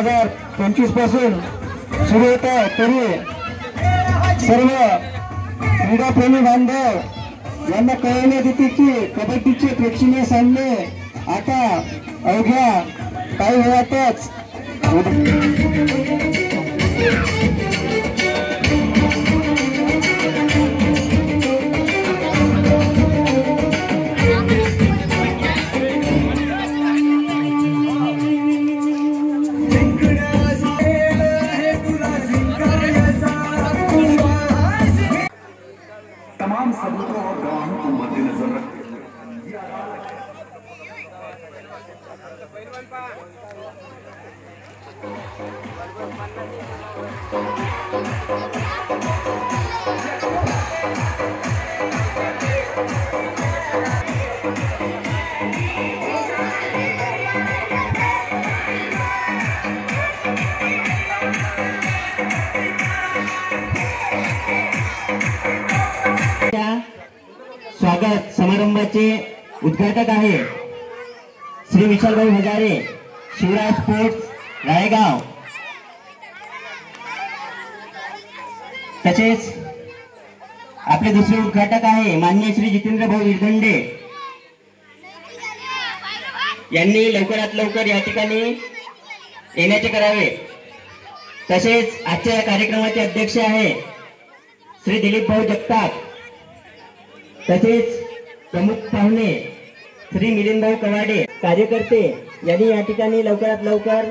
2025 पासून सुरू होत आहे, तरी सर्व क्रीडाप्रेमी बांधव यांना कळवण्यात येते की कबड्डीचे प्रेक्षणीय सामने आता अवघ्या काही वेळातच तमाम सबूतों और गवाहों को मद्देनजर रखते स्वागत समारंभाचे उद्घाटक आहे श्री विशालभाऊ हजारे, शिवराज स्पोर्ट्स रायगाव। तसेच आपले दुसरे उद्घाटक आहे माननीय श्री जितेंद्र भाऊ विरदंडे, यांनी लवकरात लवकर या ठिकाणी येण्याचे करावे। तसेच आजच्या या कार्यक्रमाचे अध्यक्ष आहे श्री दिलीप भाऊ जगताप। तसेच प्रमुख पाहुणे श्री मिलिंद भाऊ कवाडे, कार्यकर्ते यांनी या ठिकाणी लवकरात लवकर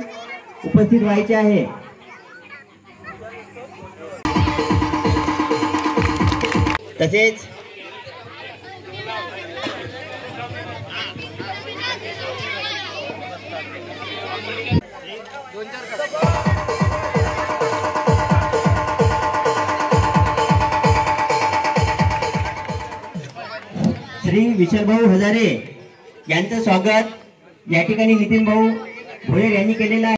उपस्थित व्हायचे आहे। तसेच श्री विशालभाऊ हजारे यांचं स्वागत या ठिकाणी नितीन भाऊ भोयर यांनी केलेलं आहे।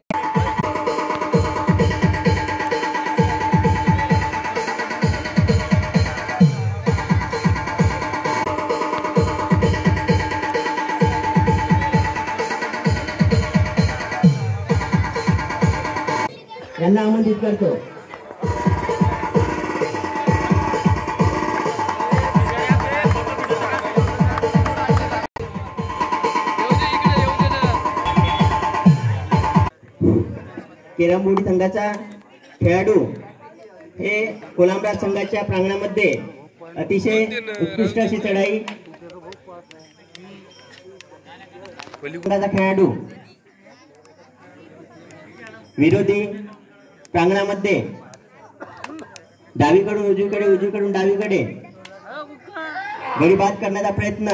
यांना आमंत्रित करतो। केरमबोडी संघाचा खेळाडू हे कोलंबराज संघाच्या प्रांगणामध्ये अतिशय उत्कृष्ट अशी चढाई खेळाडू विरोधी प्रांगणामध्ये डावीकडून उजवीकडे उजवीकडून डावीकडे गडी बाद करण्याचा प्रयत्न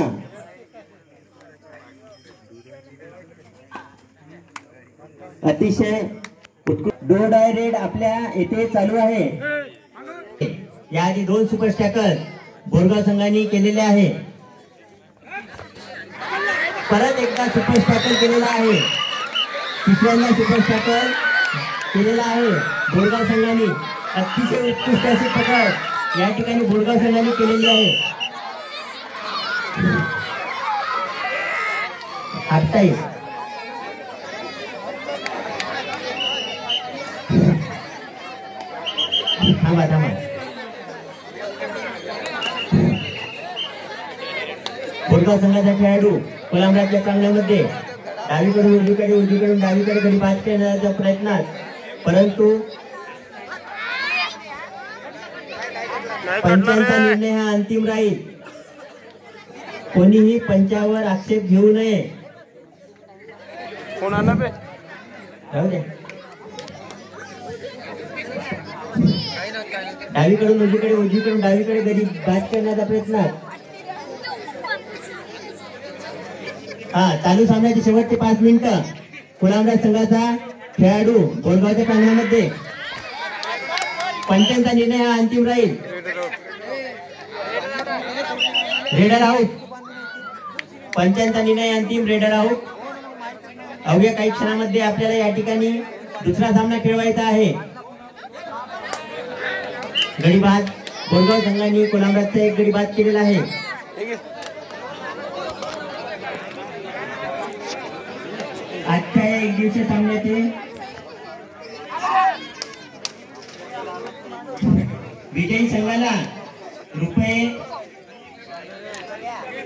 अतिशय डो डाय रेड आपल्या येथे चालू आहे। याआधी 2 सुपर स्टॅकर बोरगाव संघाने केलेले आहे, परत एकदा सुपर स्टॅकर केलेला आहे, तिसऱ्यांदा सुपर स्टॅकर केलेला आहे बोरगाव संघाने। अतिशय उत्कृष्ट अशी पकड या ठिकाणी बोरगाव संघाने केलेली आहे। आता थांबा थांबा, बोरगाव संघाचा खेळाडू कोलंबराजच्या प्रांगणामध्ये डावीकडून उजवीकडे उजवीकडून डावीकडे गडी बाद करण्याच्या प्रयत्नात, परंतु पंचांचा निर्णय हा अंतिम राहील। कोणीही पंचावर आक्षेप घेऊ नये। डावीकडून उजवीकडे उजवीकडून डावीकडे गडी बाद करण्याचा प्रयत्न। चालू सामन्याचे शेवटचे 5 मिनिटं कोलंबराज संघाचा खेळाडू बोरगावच्या प्रांगणामध्ये, पंचांचा निर्णय हा अंतिम राहील। रेडर आउट, पंचांचा निर्णय अंतिम, रेडर आउट। अवघ्या काही क्षणामध्ये आपल्याला या ठिकाणी दुसरा सामना खेळवायचा आहे। गडी बाद बोरगाव संघाने कोलंबराजचा एक गडी बाद केलेला आहे। आजच्या एक दिवसीय सामन्याचे विजयी संघाला रुपये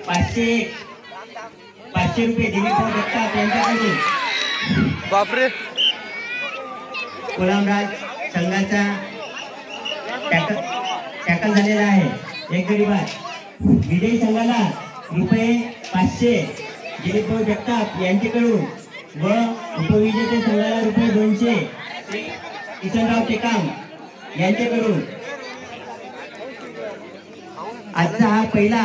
500 रुपये दिलीप भाऊ जगताप यांच्याकडून बापरे कोलामराज संघाचा टॅकल झालेला आहे. एक गडी बाद. विजयी संघाला रुपये 500 दिलीप भाऊ जगताप यांच्याकडून व उपविजेते संघाला रुपये 200 किसनराव टेकाम यांच्याकडून. आजचा हा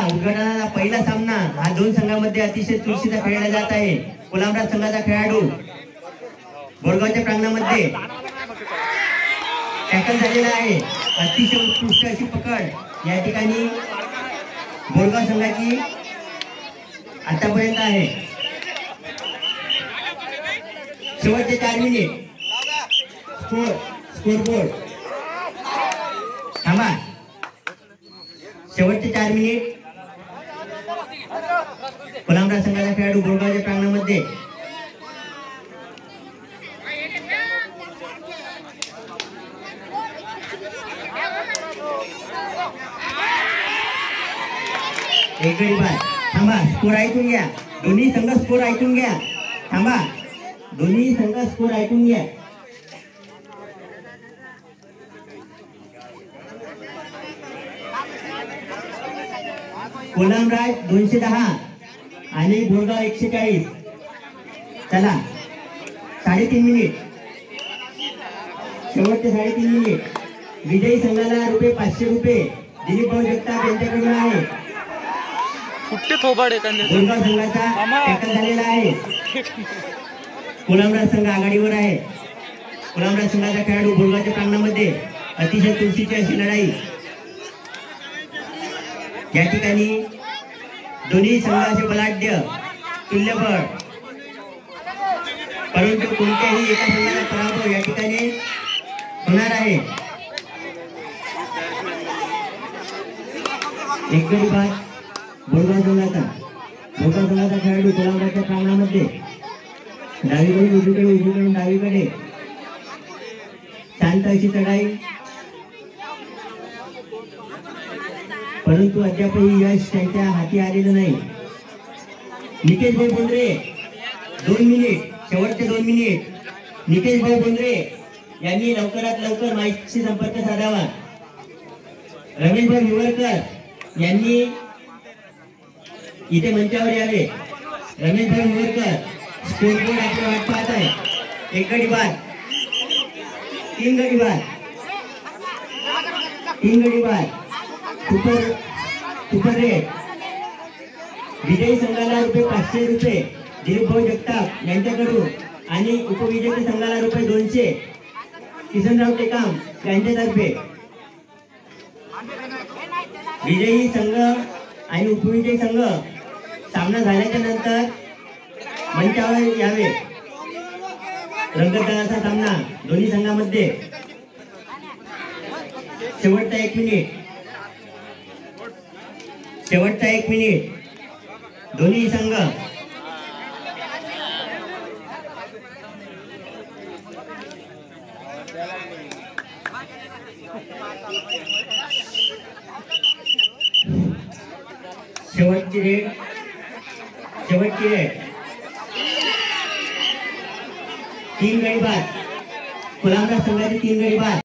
उद्घाटनाचा पहिला सामना हा दोन संघांमध्ये अतिशय चुरशीचा खेळला जात आहे. कोलामराज संघाचा खेळाडू बोरगावच्या प्रांगणामध्ये टॅकल झालेला आहे. अतिशय उत्कृष्ट अशी पकड या ठिकाणी बोरगाव संघाची आतापर्यंत आहे. शेवटचे 4 मिनिट. स्कोरबोर्ड थांबा. शेवटचे 4 मिनिट. कोलामराज संघाचा खेळाडू बोरगावच्या प्रांगणामध्ये एक गडी बाद. थांबा. स्कोर ऐकून घ्या. दोन्ही संघ स्कोर ऐकून घ्या. थांबा. दोन्ही संघ स्कोर ऐकून घ्या. कोलामराज 210 आणि बोरगाव 140. चला 3.5 मिनिट. शेवटचे 3.5 मिनिट. विजयी संघाला रुपये 500 रुपये दिलीप भाऊ जगताप यांच्याकडून आहे. कुठे थोबाड एखाद्या बोरगाव संघाचा टॅकल झालेला आहे. कोलामराज संघ आघाडीवर आहे. कोलामराज संघाचा खेळाडू बोरगावच्या प्रांगणामध्ये अतिशय चुरशीची अशी लढाई या ठिकाणी. दोन्ही संघाचे बलाढ्य तुल्यबळ, परंतु कोणत्याही एका संघाचा पराभव या ठिकाणी होणार आहे. एक गडी बाद. बोरगाव संघाचा खेळाडू कोलामराजच्या प्रांगणामध्ये डावीकडून उजवीकडून डावीकडे शांत अशी चढाई, परंतु अद्यापही यश त्यांच्या हाती आलेलं नाही. निकेश भाई बोंद्रे 2 मिनिट. शेवटचे 2 मिनिट. निकेश भाई बोंद्रे यांनी लवकरात लवकर माईकशी संपर्क साधावा. रमेश भाई हिवरकर यांनी इथे मंचावर यावे. रमेश भाई हिवरकर स्कोरबोर्ड आपली वाट पाहत आहे. एक गडी बाद. 3 गडी बाद. 3 गडी बाद. Super rate. विजयी संघाला रुपये 500 रुपये दिलीप भाऊ जगताप यांच्याकडून आणि उपविजेते संघाला रुपये 200 किसनराव टेकाम यांच्यातर्फे. विजयी संघ आणि उपविजयी संघ सामना झाल्याच्या नंतर मंचावर यावे. रंगतदाराचा सामना दोन्ही संघामध्ये. शेवटचा 1 मिनिट. दोन्ही संघ शेवटची रेड. 3 गडी बाद. कोलामराज संघाची 3 गडी बाद.